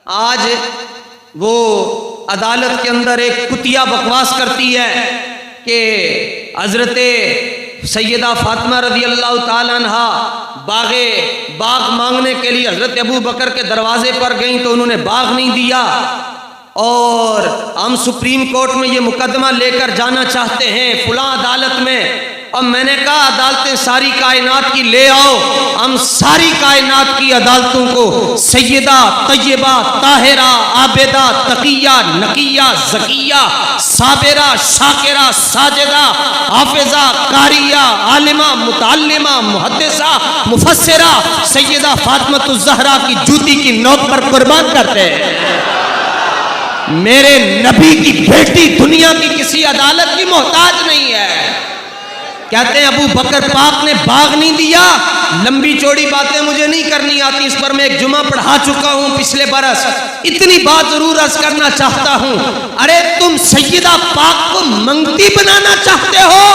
آج وہ عدالت کے اندر ایک کتیا بکواس کرتی ہے کہ حضرت سیدہ فاطمہ رضی اللہ تعالیٰ عنہا باغ مانگنے کے لیے حضرت ابو بکر کے دروازے پر گئیں تو انہوں نے باغ نہیں دیا، اور ہم سپریم کورٹ میں یہ مقدمہ لے کر جانا چاہتے ہیں فلاں عدالت میں۔ اور میں نے کہا عدالتیں ساری کائنات کی لے آؤ، ہم ساری کائنات کی عدالتوں کو سیدہ طیبہ طاہرہ عابدہ تقیہ نقیہ زکیہ صابرہ شاکرہ ساجدہ حافظہ قاریہ عالمہ متعلمہ محدثہ مفسرہ سیدہ فاطمہ الزہرا کی جوتی کی نوک پر قربان کرتے ہیں۔ میرے نبی کی بیٹی دنیا کی کسی عدالت کی محتاج نہیں ہے۔ کہتے ہیں ابو بکر پاک نے باغ نہیں دیا۔ لمبی چوڑی باتیں مجھے نہیں کرنی آتی، اس پر میں ایک جمعہ پڑھا چکا ہوں پچھلے برس۔ اتنی بات ضرور عرض کرنا چاہتا ہوں، ارے تم سیدہ پاک کو منگتی بنانا چاہتے ہو؟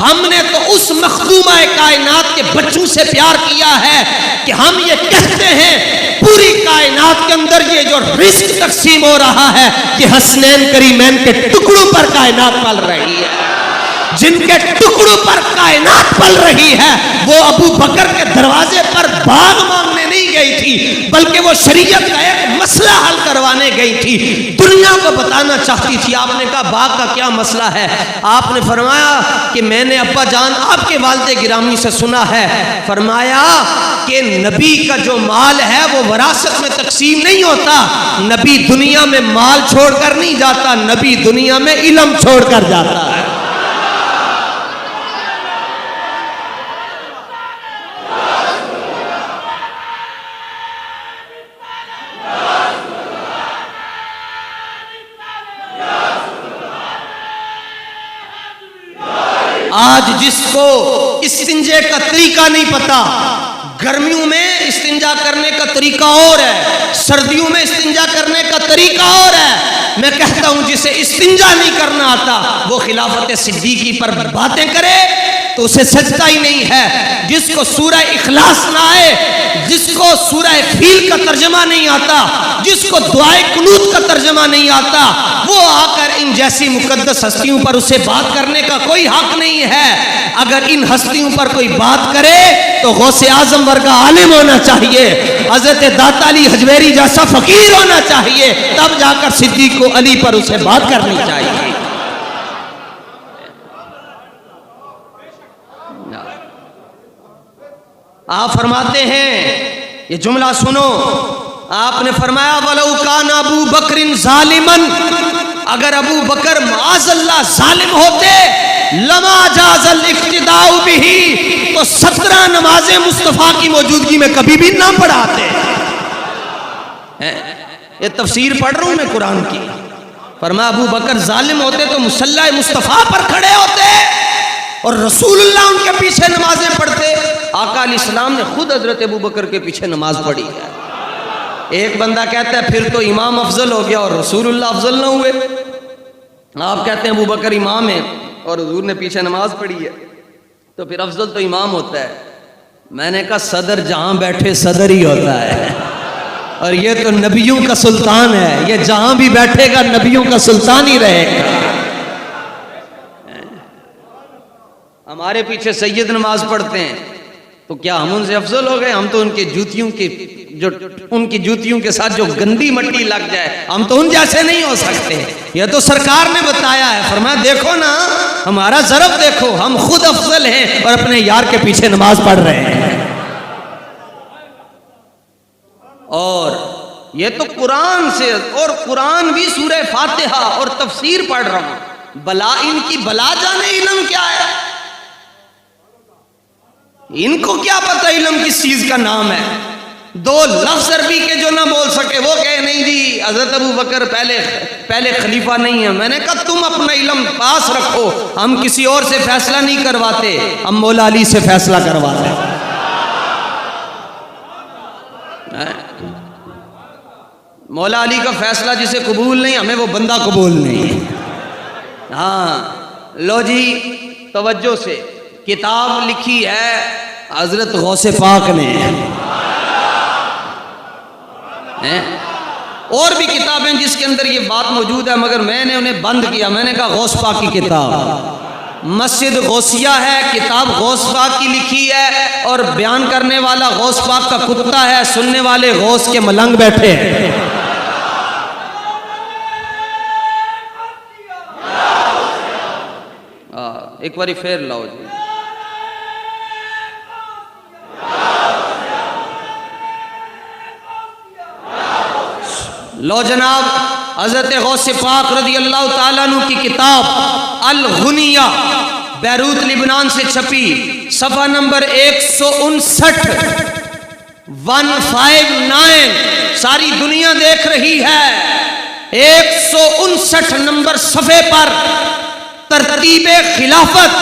ہم نے تو اس مخدومہ کائنات کے بچوں سے پیار کیا ہے کہ ہم یہ کہتے ہیں پوری کائنات کے اندر یہ جو رزق تقسیم ہو رہا ہے یہ حسنین کریمین کے ٹکڑوں پر کائنات پل رہی ہے۔ جن کے ٹکڑوں پر کائنات پل رہی ہے وہ ابو بکر کے دروازے پر باغ مانگنے نہیں گئی تھی، بلکہ وہ شریعت کا ایک مسئلہ حل کروانے گئی تھی، دنیا کو بتانا چاہتی تھی۔ آپ نے کہا باغ کا کیا مسئلہ ہے؟ آپ نے فرمایا کہ میں نے ابا جان آپ کے والد گرامی سے سنا ہے، فرمایا کہ نبی کا جو مال ہے وہ وراثت میں تقسیم نہیں ہوتا، نبی دنیا میں مال چھوڑ کر نہیں جاتا، نبی دنیا میں علم چھوڑ کر جاتا ہے۔ آج جس کو استنجے کا طریقہ نہیں پتا، گرمیوں میں استنجا کرنے کا طریقہ اور ہے، سردیوں میں استنجا کرنے کا طریقہ اور ہے۔ میں کہتا ہوں جسے استنجا نہیں کرنا آتا وہ خلافت صدیقی پر باتیں کرے تو اسے سجدہ ہی نہیں ہے۔ جس کو سورہ اخلاص نہ آئے، جس کو سورہ فیل کا ترجمہ نہیں آتا، جس کو دعائے قنوت کا ترجمہ نہیں آتا، وہ آ کر ان جیسی مقدس ہستیوں پر اسے بات کرنے کا کوئی حق نہیں ہے۔ اگر ان ہستیوں پر کوئی بات کرے تو غوث اعظم ورگا عالم ہونا چاہیے، حضرت داتا علی حجویری جیسا فقیر ہونا چاہیے، تب جا کر صدیق کو علی پر اسے بات کرنی چاہیے۔ آپ فرماتے ہیں، یہ جملہ سنو، آپ نے فرمایا وَلَوْ كَانَ أَبُو بَكْرٍ ظَالِمًا، اگر ابو بکر معاذ اللہ ظالم ہوتے، لَمَا جَازَ الْاِقْتِدَاءُ بِهِ، تو 17 نمازیں مصطفیٰ کی موجودگی میں کبھی بھی نہ پڑھاتے۔ یہ تفسیر پڑھ رہا ہوں میں قرآن کی۔ فرمایا ابو بکر ظالم ہوتے تو مصلی مصطفیٰ پر کھڑے ہوتے اور رسول اللہ ان کے پیچھے نمازیں پڑھتے۔ آقا علیہ السلام نے خود حضرت ابو بکر کے پیچھے نماز پڑھی ہے۔ ایک بندہ کہتا ہے پھر تو امام افضل ہو گیا اور رسول اللہ افضل نہ ہوئے۔ آپ کہتے ہیں ابو بکر امام ہے اور حضور نے پیچھے نماز پڑھی ہے تو پھر افضل تو امام ہوتا ہے۔ میں نے کہا صدر جہاں بیٹھے صدر ہی ہوتا ہے، اور یہ تو نبیوں کا سلطان ہے، یہ جہاں بھی بیٹھے گا نبیوں کا سلطان ہی رہے گا۔ ہمارے پیچھے سید نماز پڑھتے ہیں تو کیا ہم ان سے افضل ہو گئے؟ ہم تو ان کی جوتیوں کے ساتھ جو گندی مٹی لگ جائے ہم تو ان جیسے نہیں ہو سکتے۔ یہ تو سرکار نے بتایا ہے، فرمایا دیکھو نا ہمارا ضرب دیکھو، ہم خود افضل ہیں اور اپنے یار کے پیچھے نماز پڑھ رہے ہیں۔ اور یہ تو قرآن سے، اور قرآن بھی سورہ فاتحہ اور تفسیر پڑھ رہا ہوں۔ بلا ان کی بلا جانے علم کیا ہے، ان کو کیا پتہ علم کس چیز کا نام ہے۔ 2 لفظ عربی کے جو نہ بول سکے وہ کہے نہیں جی حضرت ابو بکر پہلے خلیفہ نہیں ہے۔ میں نے کہا تم اپنا علم پاس رکھو، ہم کسی اور سے فیصلہ نہیں کرواتے، ہم مولا علی سے فیصلہ کرواتے ہیں۔ مولا علی کا فیصلہ جسے قبول نہیں ہمیں وہ بندہ قبول نہیں۔ ہاں لو جی توجہ سے، کتاب لکھی ہے حضرت غوث پاک نے، اور بھی کتابیں جس کے اندر یہ بات موجود ہے، مگر میں نے انہیں بند کیا. میں نے کہا غوث پاک کی کتاب مسجد غوثیہ ہے، کتاب غوث پاک کی لکھی ہے، اور بیان کرنے والا غوث پاک کا کتا ہے، سننے والے غوث کے ملنگ بیٹھے ہیں. ایک باری پھر لاؤ جی. لو جناب، حضرت غوث پاک رضی اللہ تعالیٰ عنہ کی کتاب الغنیہ بیروت لبنان سے چھپی، صفحہ نمبر 159 159 ساری دنیا دیکھ رہی ہے. 159 نمبر صفحے پر ترتیب خلافت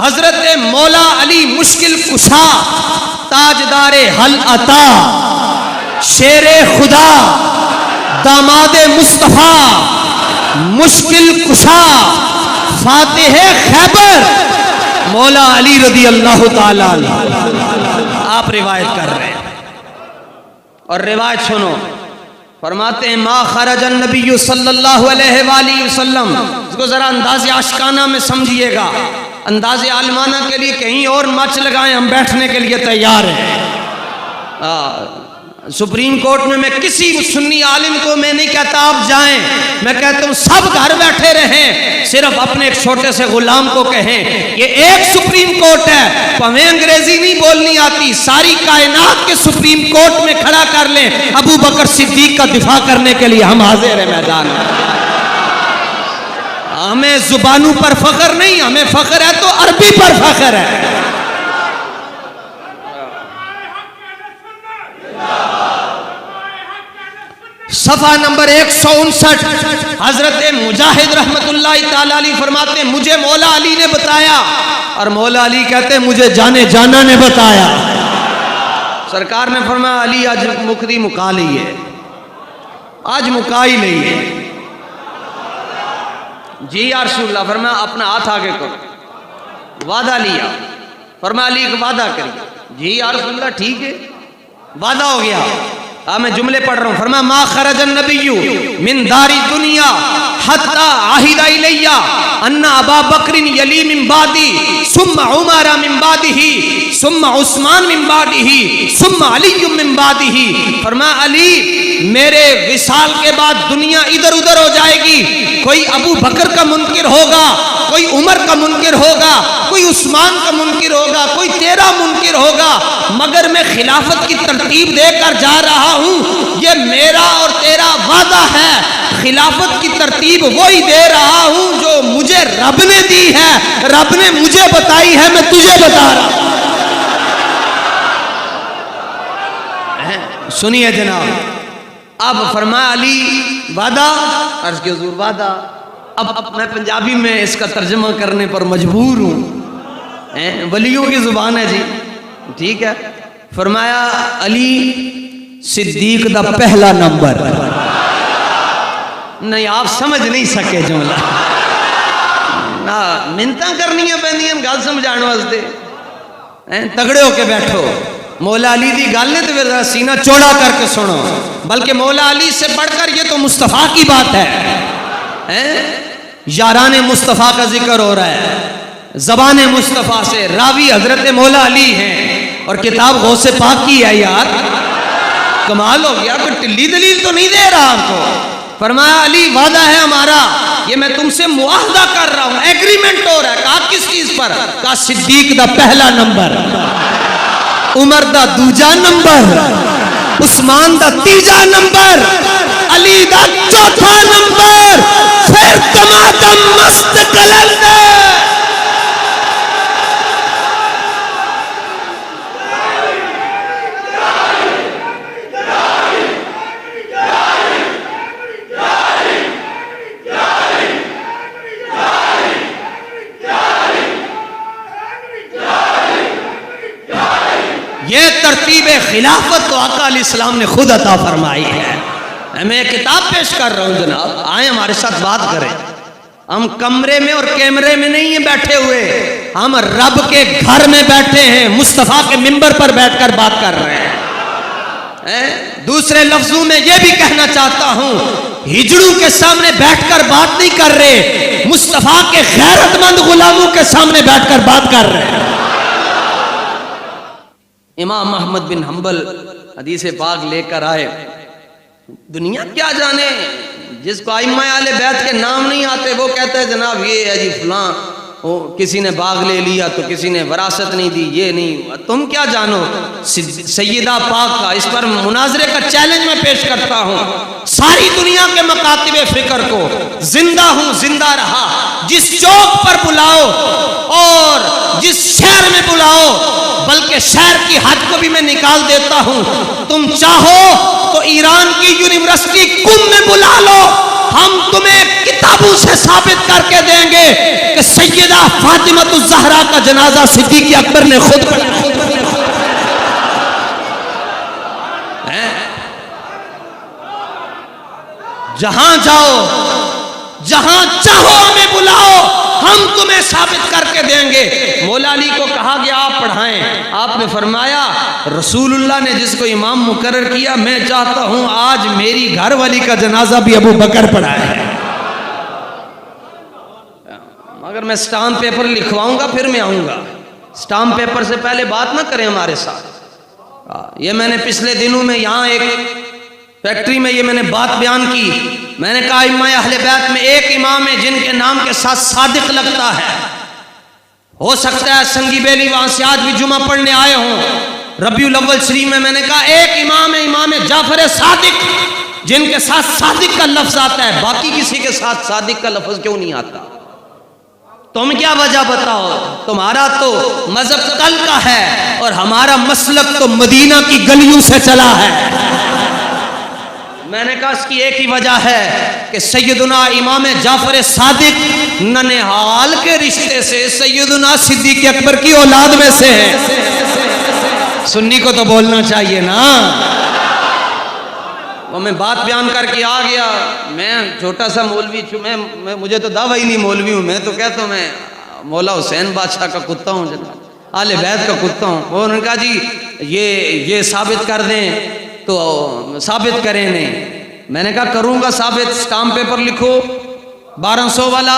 حضرت مولا علی مشکل کشا تاجدار حل عطا شیر خدا داماد مصطفیٰ مشکل کشا فاتح خیبر مولا علی رضی اللہ تعالیٰ آپ روایت کر رہے ہیں. اور روایت سنو، فرماتے ہیں ما خرج النبی صلی اللہ علیہ وآلہ وسلم. اس کو ذرا انداز عاشقانہ میں سمجھیے گا، انداز عالمانہ کے لیے کہیں اور مچ لگائیں، ہم بیٹھنے کے لیے تیار ہیں. سپریم کورٹ میں کسی سنی عالم کو میں نہیں کہتا آپ جائیں، میں کہتا ہوں سب گھر بیٹھے رہیں، صرف اپنے ایک چھوٹے سے غلام کو کہیں یہ ایک سپریم کورٹ ہے، ہمیں انگریزی نہیں بولنی آتی، ساری کائنات کے سپریم کورٹ میں کھڑا کر لیں، ابو بکر صدیق کا دفاع کرنے کے لیے ہم حاضر ہیں میدان میں. ہمیں زبانوں پر فخر نہیں، ہمیں فخر ہے تو عربی پر فخر ہے. صفحہ نمبر 159 حضرت مجاہد رحمت اللہ تعالیٰ علیہ فرماتے ہیں مجھے مولا علی نے بتایا، اور مولا علی کہتے ہیں مجھے جانے جانا نے بتایا. سرکار نے فرمایا علی آج مکدی مکا لی ہے، آج مکا ہی نہیں ہے. جی یا رسول اللہ. فرمایا اپنا ہاتھ آگے کرو. وعدہ لیا. فرمایا علی ایک وعدہ کریے. جی یا رسول اللہ ٹھیک ہے، وعدہ ہو گیا. میں جملے پڑھ رہا ہوں. فرمایا ما خرج النبی من دار دنیا حتی عہد الیہ ان ابا بکر یلی من بعدی ثم عمر من بعدہ ثم عثمان من بعدہ ثم علی من بعدہ. فرمایا علی میرے وصال کے بعد دنیا ادھر ادھر ہو جائے گی، کوئی ابو بکر کا منکر ہوگا، کوئی عمر کا منکر ہوگا، کوئی عثمان کا منکر ہوگا، کوئی تیرا منکر ہوگا، مگر میں خلافت کی ترتیب دے کر جا رہا ہوں. یہ میرا اور تیرا وعدہ ہے، خلافت کی ترتیب وہی دے رہا ہوں جو مجھے رب نے دی ہے، رب نے مجھے بتائی ہے، میں تجھے بتا رہا ہوں. سنیے جناب، اب فرمایا علی وعدہ، عرض کی حضور وعدہ. اب میں پنجابی میں اس کا ترجمہ کرنے پر مجبور ہوں، ولیوں کی زبان ہے جی، ٹھیک ہے. فرمایا علی صدیق دا پہلا نمبر. نہیں آپ سمجھ نہیں سکے جملہ، نہ منتاں کرنیاں پہنیاں گل سمجھان واسطے. تگڑے ہو کے بیٹھو، مولا علی دی گل نے تو پھر سینہ چوڑا کر کے سنو، بلکہ مولا علی سے بڑھ کر یہ تو مصطفیٰ کی بات ہے. یاران مصطفیٰ کا ذکر ہو رہا ہے، زبان مصطفیٰ سے، راوی حضرت مولا علی ہیں، اور کتاب غوث پاک کی ہے. یار کمال ہو گیا، کوئی ٹلی دلیل تو نہیں دے رہا آپ کو. فرمایا علی وعدہ ہے ہمارا، یہ میں تم سے معاہدہ کر رہا ہوں، ایگریمنٹ ہو رہا ہے. کہا کس چیز پر؟ کہا صدیق دا پہلا نمبر، عمر دا دوجا نمبر، عثمان دا تیجا نمبر، علی دا چوتھا نمبر، پھر تماتم مست کلل دے. یہ ترتیب خلافت تو آقا علیہ السلام نے خود عطا فرمائی ہے. میں کتاب پیش کر رہا ہوں جناب، آئیں ہمارے ساتھ بات کریں. ہم کمرے میں اور کیمرے میں نہیں ہیں بیٹھے ہوئے، ہم رب کے گھر میں بیٹھے ہیں، مصطفیٰ کے منبر پر بیٹھ کر بات کر رہے دوسرے لفظوں میں یہ بھی کہنا چاہتا ہوں، ہجڑوں کے سامنے بیٹھ کر بات نہیں کر رہے، مصطفیٰ کے غیرت مند غلاموں کے سامنے بیٹھ کر بات کر رہے۔ امام احمد بن حنبل حدیث پاک لے کر آئے، دنیا کیا جانے، جس کو ائمہ اہل بیت کے نام نہیں آتے وہ کہتا ہے جناب یہ ہے جی فلاں، کسی نے باغ لے لیا تو کسی نے وراثت نہیں دی، یہ نہیں ہوا، تم کیا جانو سیدہ پاک کا۔ اس پر مناظرے کا چیلنج میں پیش کرتا ہوں، ساری دنیا کے مکاتب فکر کو، زندہ ہوں زندہ رہا، جس چوک پر بلاؤ اور جس شہر میں بلاؤ، بلکہ شہر کی حد کو بھی میں نکال دیتا ہوں، تم چاہو تو ایران کی یونیورسٹی قم میں بلا لو، ہم تمہیں کتابوں سے ثابت کر کے دیں گے کہ سیدہ فاطمہ الزہرا کا جنازہ صدیق اکبر نے خود پڑھا۔ جہاں جاؤ، جہاں چاہو ہمیں بلاؤ، ہم تمہیں ثابت کر کے دیں گے۔ مولا علی کو کہا گیا آپ پڑھائیں، آپ نے فرمایا رسول اللہ نے جس کو امام مقرر کیا، میں چاہتا ہوں آج میری گھر والی کا جنازہ بھی ابو بکر پڑھائے۔ مگر میں سٹامپ پیپر لکھواؤں گا پھر میں آؤں گا، سٹامپ پیپر سے پہلے بات نہ کریں ہمارے ساتھ۔ یہ میں نے پچھلے دنوں میں یہاں ایک فیکٹری میں یہ میں نے بات بیان کی، میں نے کہا ائمہ اہل بیت میں ایک امام ہے جن کے نام کے ساتھ صادق لگتا ہے، ہو سکتا ہے سنگی بیلی وہاں سے آج بھی جمعہ پڑھنے آئے ہوں، ربیع الاول شریف میں نے کہا ایک امام ہے، امام جعفر صادق، جن کے ساتھ صادق کا لفظ آتا ہے، باقی کسی کے ساتھ صادق کا لفظ کیوں نہیں آتا؟ تم کیا وجہ بتاؤ؟ تمہارا تو مذہب کل کا ہے اور ہمارا مسلک تو مدینہ کی گلیوں سے چلا ہے۔ میں نے کہا اس کی ایک ہی وجہ ہے کہ سیدنا امام جعفر صادق ننہال کے رشتے سے سیدنا صدیق اکبر کی اولاد میں سے ہے۔ سنی کو تو بولنا چاہیے نا۔ وہ میں بات بیان کر کے آ گیا، میں چھوٹا سا مولوی چھو، میں مجھے تو دعویٰ ہی نہیں مولوی ہوں، میں تو کہتا ہوں میں مولا حسین بادشاہ کا کتا ہوں، جناب آل بیت کا کتا ہوں۔ وہ انہوں نے کہا جی یہ ثابت کر دیں تو ثابت کریں نہیں۔ میں نے کہا کروں گا ثابت، سٹامپ پیپر لکھو 1200 والا،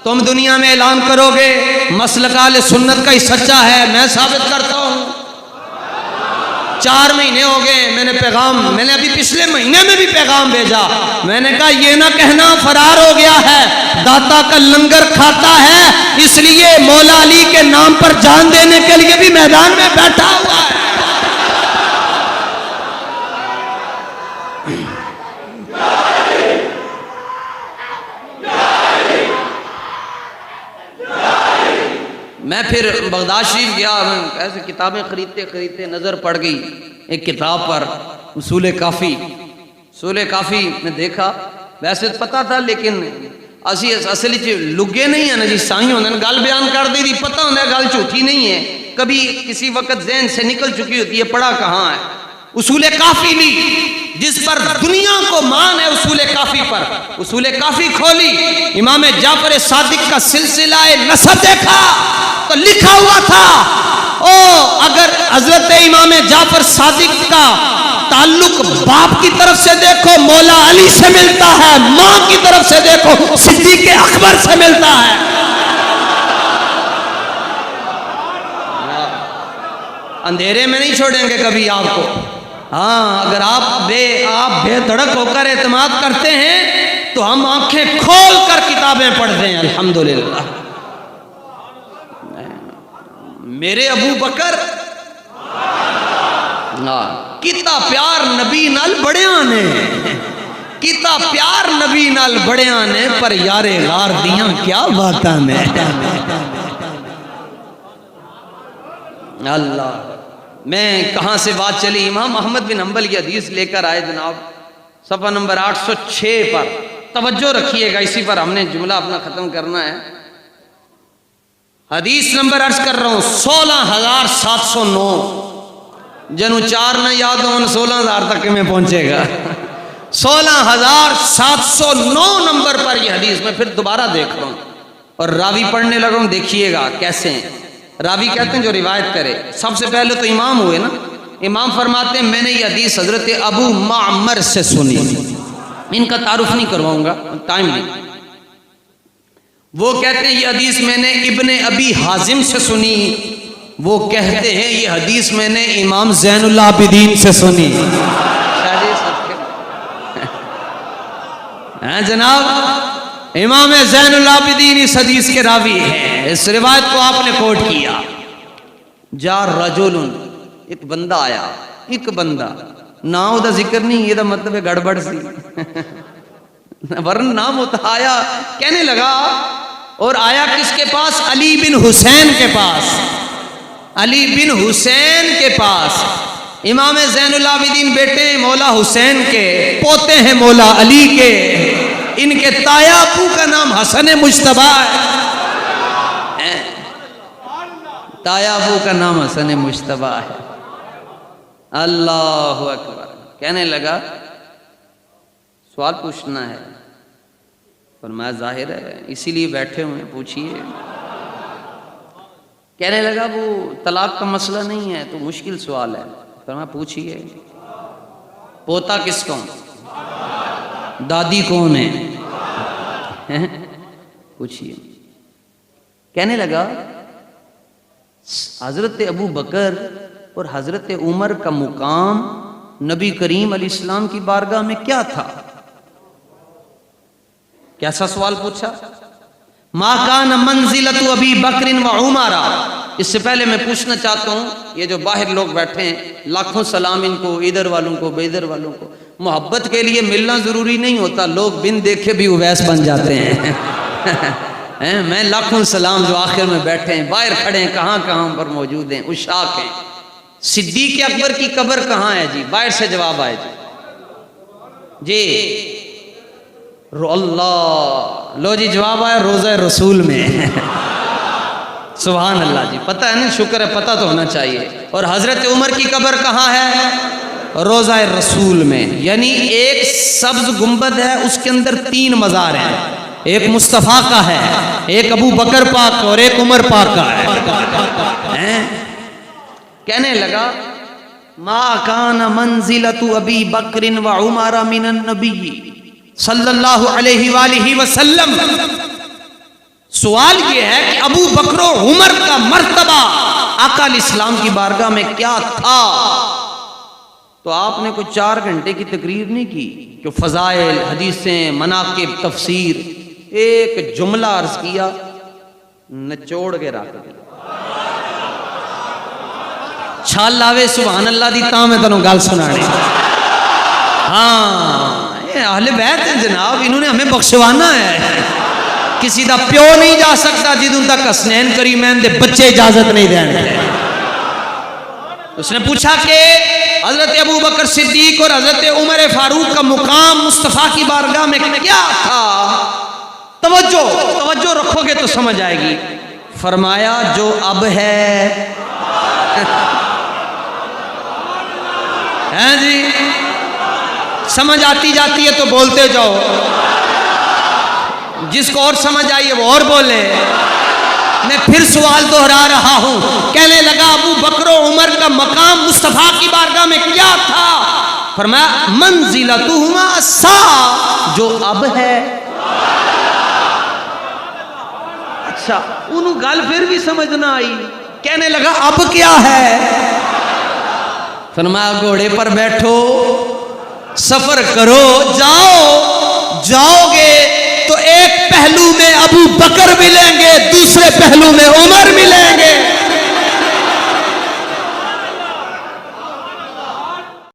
تم دنیا میں اعلان کرو گے مسلک اہل سنت کا ہی سچا ہے، میں ثابت کرتا ہوں۔ 4 مہینے ہو گئے، میں نے پیغام، میں نے ابھی پچھلے مہینے میں بھی پیغام بھیجا، میں نے کہا یہ نہ کہنا فرار ہو گیا ہے، داتا کا لنگر کھاتا ہے، اس لیے مولا علی کے نام پر جان دینے کے لیے بھی میدان میں بیٹھا ہوا ہے۔ میں پھر بغداد شریف گیا، ایسے کتابیں خریدتے خریدتے نظر پڑ گئی ایک کتاب پر، اصول کافی۔ اصول کافی میں دیکھا، ویسے پتہ تھا لیکن اصل لگے نہیں ہیں نا جی، سائیں ہونے گل بیان کر دی تھی، پتہ ہونا ہے گل جھوٹی نہیں ہے، کبھی کسی وقت ذہن سے نکل چکی ہوتی ہے، پڑھا کہاں ہے۔ اصول کافی لی جس پر دنیا کو مان ہے، اصول کافی پر اصول کافی کھولی، امام جعفر صادق کا سلسلہ نسب دیکھا تو لکھا ہوا تھا اگر حضرت امام جعفر صادق کا تعلق باپ کی طرف سے دیکھو مولا علی سے ملتا ہے، ماں کی طرف سے دیکھو صدیق اکبر سے ملتا ہے۔ اندھیرے میں نہیں چھوڑیں گے کبھی آپ کو۔ ہاں اگر آپ بے دھڑک ہو کر اعتماد کرتے ہیں تو ہم آنکھیں کھول کر کتابیں پڑھتے ہیں الحمدللہ۔ میرے ابو بکر کتا پیار نبی نال بڑیاں نے، کتا پیار نبی نال بڑیاں نے، پر یارے غار دیاں کیا باتاں نے۔ اللہ، میں کہاں سے بات چلی، امام احمد بن حنبل کی حدیث لے کر آئے جناب، صفحہ نمبر 806 پر توجہ رکھیے گا، اسی پر ہم نے جملہ اپنا ختم کرنا ہے۔ حدیث نمبر عرض کر رہا ہوں 16709، جنوں 4 نہ یاد ہوں 16000 تک میں پہنچے گا۔ 16709 نمبر پر یہ حدیث میں پھر دوبارہ دیکھ رہا ہوں اور راوی پڑھنے لگا ہوں، دیکھیے گا کیسے ہیں۔ راوی کہتے ہیں جو روایت کرے، سب سے پہلے تو امام ہوئے نا، امام فرماتے ہیں میں نے یہ حدیث حضرت ابو معمر سے سنی. ان کا تعارف نہیں کرواؤں گا، ٹائم نہیں. وہ کہتے ہیں یہ حدیث میں نے ابن ابی حازم سے سنی. وہ کہتے ہیں یہ حدیث میں نے امام زین العابدین سے سنی. جناب امام زین العابدین اس حدیث کے راوی ہیں. اس روایت کو آپ نے کوٹ کیا. جا رجل، ایک بندہ آیا. ایک بندہ نام دا ذکر نہیں، یہ دا مطلب ہے گڑبڑ سی ورنہ نام ہوتا. آیا کہنے لگا، اور آیا کس کے پاس؟ علی بن حسین کے پاس. علی بن حسین کے پاس. امام زین العابدین بیٹے ہیں مولا حسین کے، پوتے ہیں مولا علی کے. ان کے تایا ابو کا نام حسن مجتبی ہے. تایا ابو کا نام حسن مجتبی ہے. اللہ اکبر. کہنے لگا سوال پوچھنا ہے. فرمایا ظاہر ہے اسی لیے بیٹھے ہوئے ہیں، پوچھئے. کہنے لگا وہ طلاق کا مسئلہ نہیں ہے تو مشکل سوال ہے. فرمایا پوچھئے. پوتا کس کو؟ دادی کون ہے؟ پوچھئے. کہنے لگا حضرت ابو بکر اور حضرت عمر کا مقام نبی کریم علیہ السلام کی بارگاہ میں کیا تھا؟ کیسا سوال پوچھا؟ ما کان منزلت ابی بکر و عمر. اس سے پہلے میں پوچھنا چاہتا ہوں، یہ جو باہر لوگ بیٹھے ہیں لاکھوں سلام ان کو، ادھر والوں کو ادھر والوں کو. محبت کے لیے ملنا ضروری نہیں ہوتا، لوگ بن دیکھے بھی اویس بن جاتے ہیں. میں لاکھوں سلام جو آخر میں بیٹھے ہیں، باہر کھڑے ہیں، کہاں کہاں پر موجود ہیں، عشاق ہیں. صدیق اکبر کی قبر کہاں ہے جی؟ باہر سے جواب آئے جی. اللہ لو جی جواب آیا روضہ رسول میں. سبحان اللہ جی. پتہ ہے نا، شکر ہے، پتہ تو ہونا چاہیے. اور حضرت عمر کی قبر کہاں ہے؟ روضہ رسول میں. یعنی ایک سبز گنبد ہے، اس کے اندر 3 مزار ہیں. ایک مصطفیٰ کا ہے، ایک ابو بکر پاک کا، اور ایک عمر پاک کا ہے. کہنے لگا ما کان منزلت ابی بکر و عمر من النبی صلی اللہ علیہ وآلہ وسلم. سوال یہ ہے کہ ابو بکر و عمر کا مرتبہ آقا علیہ السلام کی بارگاہ میں کیا تھا؟ تو آپ نے کوئی 4 گھنٹے کی تقریر نہیں کی کہ فضائل، حدیثیں، مناقب، تفسیر. ایک جملہ عرض کیا، نچوڑ کے رکھ دیا. چھال لاوے سبحان اللہ دی تاں میں تنوں گل سنانے. ہاں یہ اہل بیت ہیں جناب، انہوں نے ہمیں بخشوانا ہے. کسی دا پیو نہیں جا سکتا جدوں تک حسنین کریمین دے بچے اجازت نہیں دیں گے. اس نے پوچھا کہ حضرت ابو بکر صدیق اور حضرت عمر فاروق کا مقام مصطفیٰ کی بارگاہ میں کیا تھا؟ توجہ رکھو گے تو سمجھ آئے گی. فرمایا جو اب ہے. ہیں جی، سمجھ آتی جاتی ہے تو بولتے جاؤ، جس کو اور سمجھ آئی ہے وہ اور بولے. میں پھر سوال دہرا رہا ہوں. کہنے لگا ابو بکر و عمر کا مقام مصطفیٰ کی بارگاہ میں کیا تھا؟ فرمایا منزلتہما الساعہ، جو اب ہے. اچھا انہوں گل پھر بھی سمجھ نہ آئی. کہنے لگا اب کیا ہے؟ فرمایا گھوڑے پر بیٹھو، سفر کرو، جاؤ گے تو ایک پہلو میں ابو بکر ملیں گے، دوسرے